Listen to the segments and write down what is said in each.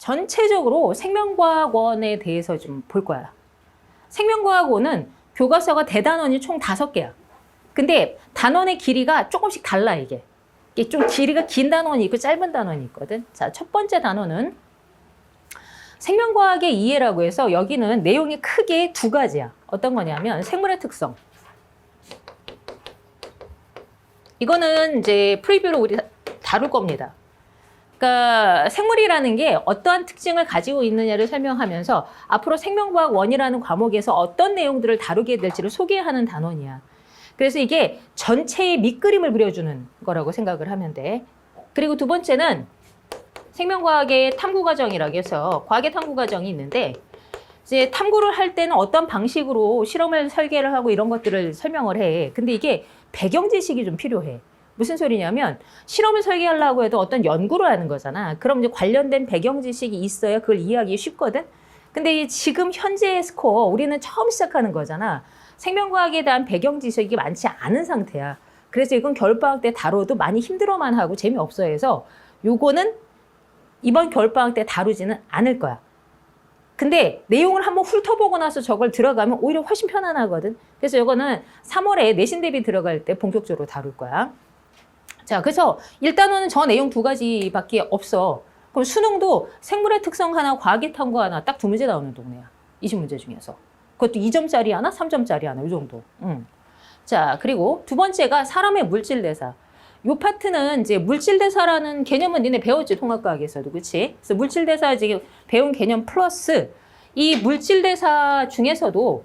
전체적으로 생명과학원에 대해서 좀 볼 거야. 생명과학원은 교과서가 대단원이 총 5개야. 근데 단원의 길이가 조금씩 달라, 이게. 이게 좀 길이가 긴 단원이 있고 짧은 단원이 있거든. 자, 첫 번째 단원은 생명과학의 이해라고 해서 여기는 내용이 크게 2가지야. 어떤 거냐면 생물의 특성. 이거는 이제 프리뷰로 우리 다룰 겁니다. 그러니까 생물이라는 게 어떠한 특징을 가지고 있느냐를 설명하면서 앞으로 생명과학 1이라는 과목에서 어떤 내용들을 다루게 될지를 소개하는 단원이야. 그래서 이게 전체의 밑그림을 그려주는 거라고 생각을 하면 돼. 그리고 2번째는 생명과학의 탐구과정이라고 해서 과학의 탐구과정이 있는데 이제 탐구를 할 때는 어떤 방식으로 실험을 설계를 하고 이런 것들을 설명을 해. 근데 이게 배경 지식이 좀 필요해. 무슨 소리냐면 실험을 설계하려고 해도 어떤 연구를 하는 거잖아. 그럼 이제 관련된 배경 지식이 있어야 그걸 이해하기 쉽거든. 근데 지금 현재의 스코어 우리는 처음 시작하는 거잖아. 생명과학에 대한 배경 지식이 많지 않은 상태야. 그래서 이건 겨울방학 때 다뤄도 많이 힘들어만 하고 재미없어 해서 요거는 이번 겨울방학 때 다루지는 않을 거야. 근데 내용을 한번 훑어보고 나서 저걸 들어가면 오히려 훨씬 편안하거든. 그래서 이거는 3월에 내신 대비 들어갈 때 본격적으로 다룰 거야. 자, 그래서 1단원은 저 내용 2가지밖에 없어. 그럼 수능도 생물의 특성 하나, 과학의 탐구 하나, 딱 2문제 나오는 동네야. 20문제 중에서. 그것도 2점짜리 하나, 3점짜리 하나, 이 정도. 자, 그리고 2번째가 사람의 물질대사. 요 파트는 이제 물질대사라는 개념은 니네 배웠지, 통합과학에서도. 그치? 그래서 물질대사 지금 배운 개념 플러스 이 물질대사 중에서도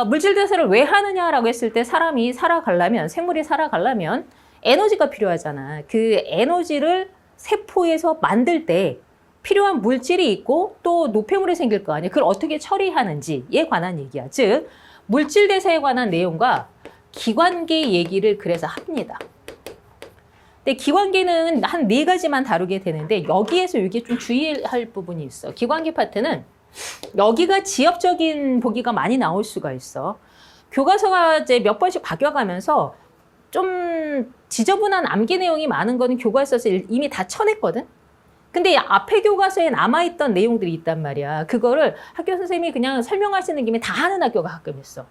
물질대사를 왜 하느냐라고 했을 때 사람이 살아가려면, 생물이 살아가려면 에너지가 필요하잖아. 그 에너지를 세포에서 만들 때 필요한 물질이 있고 또 노폐물이 생길 거 아니야. 그걸 어떻게 처리하는지에 관한 얘기야. 즉, 물질대사에 관한 내용과 기관계 얘기를 그래서 합니다. 근데 기관계는 한 4가지만 다루게 되는데 여기에서 이게 좀 주의할 부분이 있어. 기관계 파트는 여기가 지엽적인 보기가 많이 나올 수가 있어. 교과서가 이제 몇 번씩 바뀌어가면서 좀 지저분한 암기 내용이 많은 거는 교과서에서 이미 다 쳐냈거든? 근데 앞에 교과서에 남아있던 내용들이 있단 말이야. 그거를 학교 선생님이 그냥 설명하시는 김에 다 하는 학교가 가끔 있어.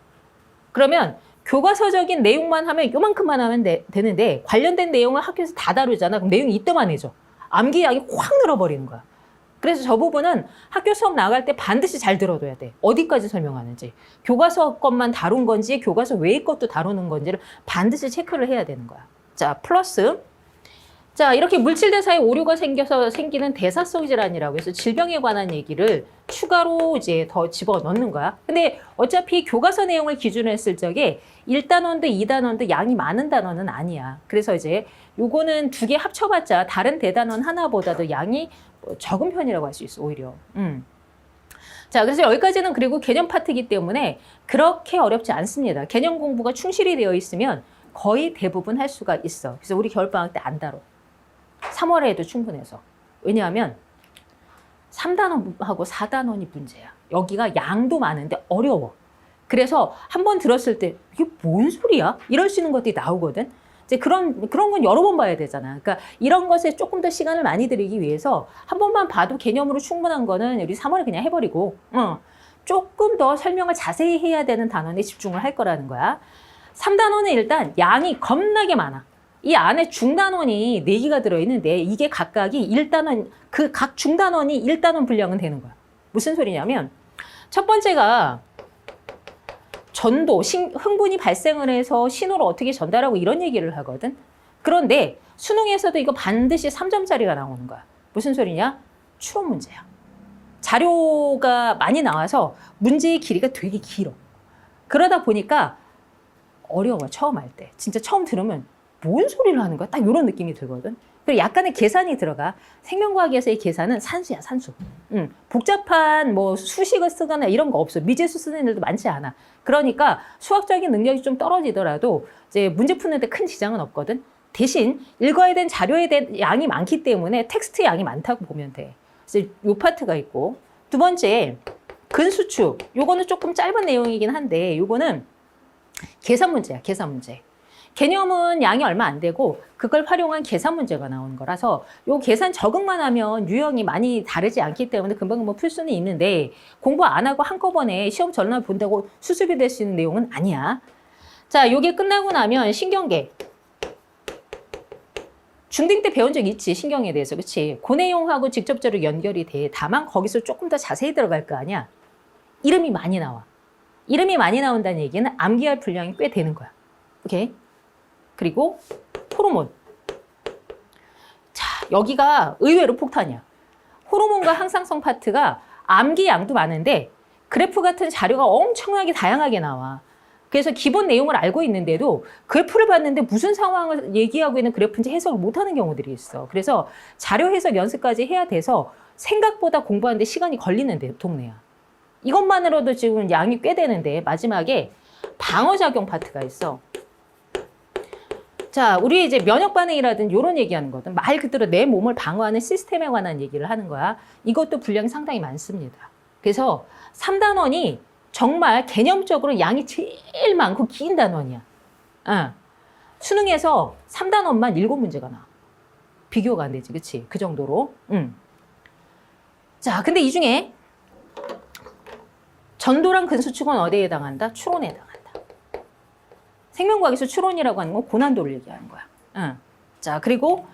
그러면 교과서적인 내용만 하면 요만큼만 하면 되는데 관련된 내용을 학교에서 다 다루잖아. 그럼 내용이 이때만해져. 암기량이 확 늘어버리는 거야. 그래서 저 부분은 학교 수업 나갈 때 반드시 잘 들어둬야 돼. 어디까지 설명하는지. 교과서 것만 다룬 건지 교과서 외의 것도 다루는 건지를 반드시 체크를 해야 되는 거야. 자, 플러스. 자, 이렇게 물질대사에 오류가 생겨서 생기는 대사성 질환이라고 해서 질병에 관한 얘기를 추가로 이제 더 집어넣는 거야. 근데 어차피 교과서 내용을 기준으로 했을 적에 1단원도 2단원도 양이 많은 단원은 아니야. 그래서 이제 요거는 2개 합쳐봤자 다른 대단원 하나보다도 양이 적은 편이라고 할 수 있어, 오히려. 자, 그래서 여기까지는 그리고 개념 파트이기 때문에 그렇게 어렵지 않습니다. 개념 공부가 충실히 되어 있으면 거의 대부분 할 수가 있어. 그래서 우리 겨울방학 때 안 다뤄. 3월에 해도 충분해서. 왜냐하면 3단원하고 4단원이 문제야. 여기가 양도 많은데 어려워. 그래서 한번 들었을 때 이게 뭔 소리야? 이럴 수 있는 것들이 나오거든. 이제 그런 건 여러 번 봐야 되잖아. 그러니까 이런 것에 조금 더 시간을 많이 들이기 위해서 한 번만 봐도 개념으로 충분한 거는 우리 3월에 그냥 해버리고 조금 더 설명을 자세히 해야 되는 단원에 집중을 할 거라는 거야. 3단원은 일단 양이 겁나게 많아. 이 안에 중단원이 4개가 들어있는데 이게 각각이 1단원, 그 각 중단원이 1단원 분량은 되는 거야. 무슨 소리냐면 첫 번째가 전도, 흥분이 발생을 해서 신호를 어떻게 전달하고 이런 얘기를 하거든. 그런데 수능에서도 이거 반드시 3점짜리가 나오는 거야. 무슨 소리냐? 추론 문제야. 자료가 많이 나와서 문제의 길이가 되게 길어. 그러다 보니까 어려워, 처음 할 때. 진짜 처음 들으면 뭔 소리를 하는 거야? 딱 이런 느낌이 들거든. 그리고 약간의 계산이 들어가. 생명과학에서의 계산은 산수야, 산수. 복잡한 뭐 수식을 쓰거나 이런 거 없어. 미지수 쓰는 애들도 많지 않아. 그러니까 수학적인 능력이 좀 떨어지더라도 이제 문제 푸는데 큰 지장은 없거든. 대신 읽어야 된 자료에 대한 양이 많기 때문에 텍스트 양이 많다고 보면 돼. 그래서 요 파트가 있고. 2번째, 근수축. 요거는 조금 짧은 내용이긴 한데 요거는 계산 문제야, 계산 문제. 개념은 양이 얼마 안 되고 그걸 활용한 계산 문제가 나오는 거라서 요 계산 적응만 하면 유형이 많이 다르지 않기 때문에 금방금방 풀 수는 있는데 공부 안 하고 한꺼번에 시험 전날 본다고 수습이 될 수 있는 내용은 아니야. 자, 요게 끝나고 나면 신경계. 중딩 때 배운 적 있지, 신경에 대해서. 그치? 그 내용하고 직접적으로 연결이 돼. 다만 거기서 조금 더 자세히 들어갈 거 아니야. 이름이 많이 나와. 이름이 많이 나온다는 얘기는 암기할 분량이 꽤 되는 거야. 오케이? 그리고 호르몬. 자, 여기가 의외로 폭탄이야. 호르몬과 항상성 파트가 암기 양도 많은데 그래프 같은 자료가 엄청나게 다양하게 나와. 그래서 기본 내용을 알고 있는데도 그래프를 봤는데 무슨 상황을 얘기하고 있는 그래프인지 해석을 못하는 경우들이 있어. 그래서 자료 해석 연습까지 해야 돼서 생각보다 공부하는데 시간이 걸리는 동네야. 이것만으로도 지금 양이 꽤 되는데 마지막에 방어작용 파트가 있어. 자, 우리 이제 면역 반응이라든 이런 얘기하는 거든 말 그대로 내 몸을 방어하는 시스템에 관한 얘기를 하는 거야. 이것도 분량이 상당히 많습니다. 그래서 3단원이 정말 개념적으로 양이 제일 많고 긴 단원이야. 수능에서 3단원만 7문제가 나와. 비교가 안 되지, 그치? 그 정도로. 자, 근데 이 중에 전도랑 근수축은 어디에 해당한다? 추론에 해당한다. 생명과학에서 추론이라고 하는 건 고난도를 얘기하는 거야. 자, 그리고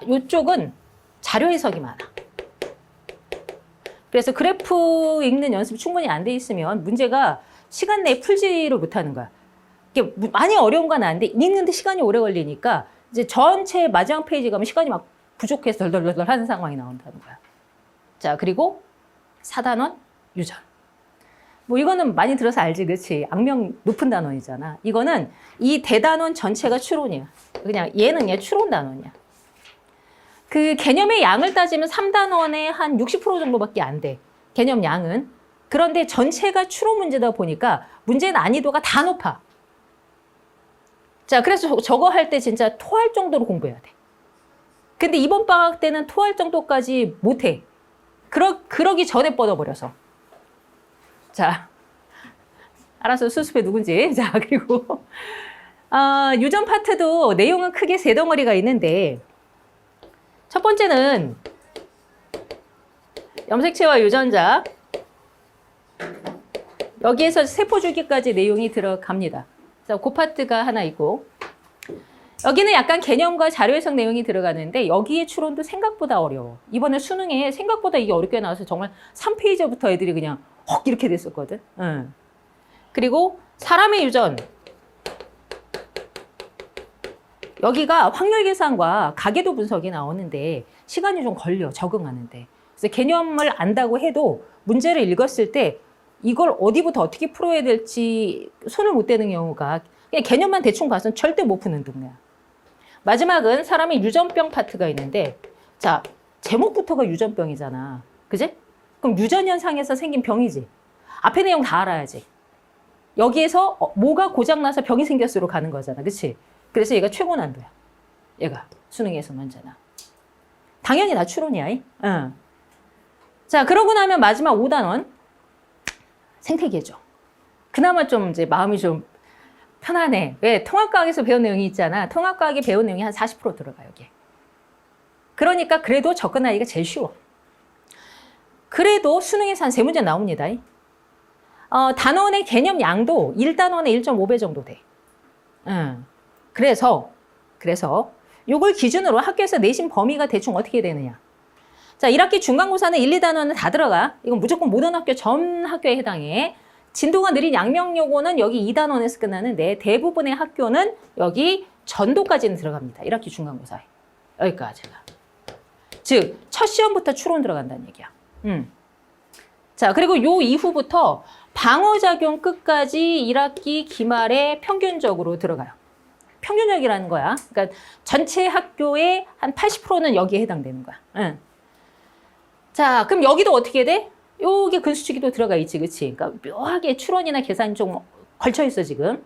이쪽은 자료 해석이 많아. 그래서 그래프 읽는 연습이 충분히 안 돼 있으면 문제가 시간 내에 풀지를 못하는 거야. 이게 많이 어려운 건 아닌데 읽는데 시간이 오래 걸리니까 이제 전체 마지막 페이지 가면 시간이 막 부족해서 덜덜덜 하는 상황이 나온다는 거야. 자, 그리고 4단원 유전. 뭐 이거는 많이 들어서 알지, 그렇지? 악명 높은 단원이잖아. 이거는 이 대단원 전체가 추론이야. 그냥 얘는 얘 추론 단원이야. 그 개념의 양을 따지면 3단원의 한 60% 정도밖에 안 돼. 개념 양은. 그런데 전체가 추론 문제다 보니까 문제 난이도가 다 높아. 자, 그래서 저거 할 때 진짜 토할 정도로 공부해야 돼. 근데 이번 방학 때는 토할 정도까지 못해. 그러기 전에 뻗어버려서. 자, 알아서 수습해 누군지. 자, 그리고 유전 파트도 내용은 크게 3덩어리가 있는데 첫 번째는 염색체와 유전자. 여기에서 세포줄기까지 내용이 들어갑니다. 그래서 그 파트가 하나 있고 여기는 약간 개념과 자료 해석 내용이 들어가는데 여기에 추론도 생각보다 어려워. 이번에 수능에 생각보다 이게 어렵게 나와서 정말 3페이지부터 애들이 그냥 헉 이렇게 됐었거든. 그리고 사람의 유전. 여기가 확률 계산과 가계도 분석이 나오는데 시간이 좀 걸려, 적응하는데. 그래서 개념을 안다고 해도 문제를 읽었을 때 이걸 어디부터 어떻게 풀어야 될지 손을 못 대는 경우가 그냥 개념만 대충 봐서는 절대 못 푸는 동네야. 마지막은 사람의 유전병 파트가 있는데 자, 제목부터가 유전병이잖아. 그지? 그럼 유전현상에서 생긴 병이지. 앞에 내용 다 알아야지. 여기에서 뭐가 고장나서 병이 생겼으로 가는 거잖아. 그치? 그래서 얘가 최고 난도야. 얘가 수능에서 문제나. 당연히 다 추론이야. 자, 그러고 나면 마지막 5단원 생태계죠. 그나마 좀 이제 마음이 좀 편하네. 왜? 통합과학에서 배운 내용이 있잖아. 통합과학에 배운 내용이 한 40% 들어가 여기. 그러니까 그래도 접근하기가 제일 쉬워. 그래도 수능에서 한 3문제 나옵니다. 단원의 개념 양도 1단원의 1.5배 정도 돼. 그래서 요걸 기준으로 학교에서 내신 범위가 대충 어떻게 되느냐. 자, 1학기 중간고사는 1, 2단원은 다 들어가. 이건 무조건 모든 학교 전 학교에 해당해. 진도가 느린 양명여고는 여기 2단원에서 끝나는데 대부분의 학교는 여기 전도까지는 들어갑니다. 1학기 중간고사에. 여기까지가. 즉, 첫 시험부터 추론 들어간다는 얘기야. 자, 그리고 요 이후부터 방어작용 끝까지 1학기 기말에 평균적으로 들어가요. 평균적이라는 거야. 그러니까 전체 학교의 한 80%는 여기에 해당되는 거야. 자, 그럼 여기도 어떻게 돼? 요게 근수축이 또 들어가 있지, 그치? 그러니까 묘하게 추론이나 계산이 좀 걸쳐 있어, 지금.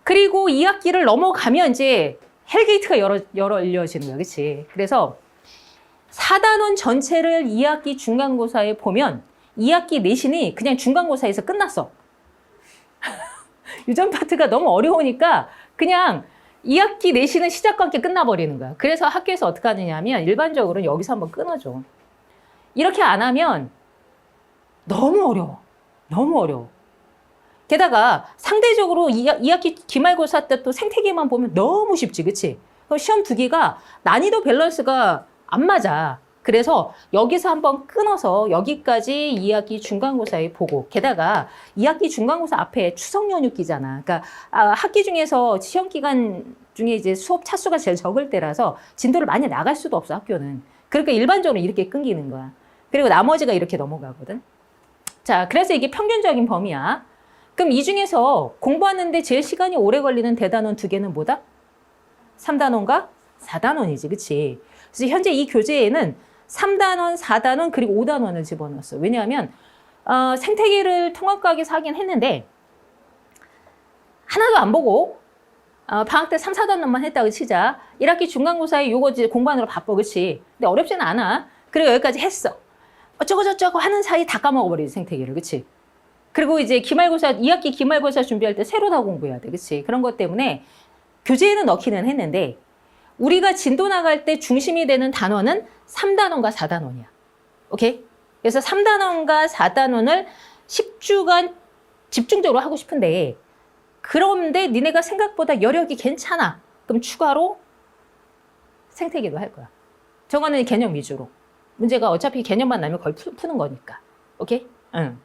그리고 2학기를 넘어가면 이제 헬게이트가 열려지는 거야, 그치? 그래서 4단원 전체를 2학기 중간고사에 보면 2학기 내신이 그냥 중간고사에서 끝났어. 유전 파트가 너무 어려우니까 그냥 2학기 내신은 시작과 함께 끝나버리는 거야. 그래서 학교에서 어떻게 하느냐 하면 일반적으로는 여기서 한번 끊어줘. 이렇게 안 하면 너무 어려워. 너무 어려워. 게다가 상대적으로 2학기 기말고사 때 또 생태계만 보면 너무 쉽지, 그치? 그럼 시험 두기가 난이도 밸런스가 안 맞아. 그래서 여기서 한번 끊어서 여기까지 2학기 중간고사에 보고, 게다가 2학기 중간고사 앞에 추석 연휴 끼잖아. 그러니까 학기 중에서 시험 기간 중에 이제 수업 차수가 제일 적을 때라서 진도를 많이 나갈 수도 없어, 학교는. 그러니까 일반적으로 이렇게 끊기는 거야. 그리고 나머지가 이렇게 넘어가거든. 자, 그래서 이게 평균적인 범위야. 그럼 이 중에서 공부하는데 제일 시간이 오래 걸리는 대단원 두 개는 뭐다? 3단원과 4단원이지, 그치? 그래서 현재 이 교재에는 3단원, 4단원, 그리고 5단원을 집어넣었어. 왜냐하면 생태계를 통합과학에서 하긴 했는데 하나도 안 보고 방학 때 3, 4단원만 했다고 치자. 1학기 중간고사에 요거 이제 공부하느라 바빠, 그치? 근데 어렵지는 않아. 그리고 여기까지 했어. 어쩌고저쩌고 하는 사이 다 까먹어버리지, 생태계를, 그치? 그리고 이제 기말고사, 2학기 기말고사 준비할 때 새로 다 공부해야 돼, 그치? 그런 것 때문에 교재에는 넣기는 했는데 우리가 진도 나갈 때 중심이 되는 단원은 3단원과 4단원이야. 오케이? 그래서 3단원과 4단원을 10주간 집중적으로 하고 싶은데 그런데 니네가 생각보다 여력이 괜찮아. 그럼 추가로 생태계도 할 거야. 저거는 개념 위주로. 문제가 어차피 개념만 나면 거의 푸는 거니까. 오케이? 응.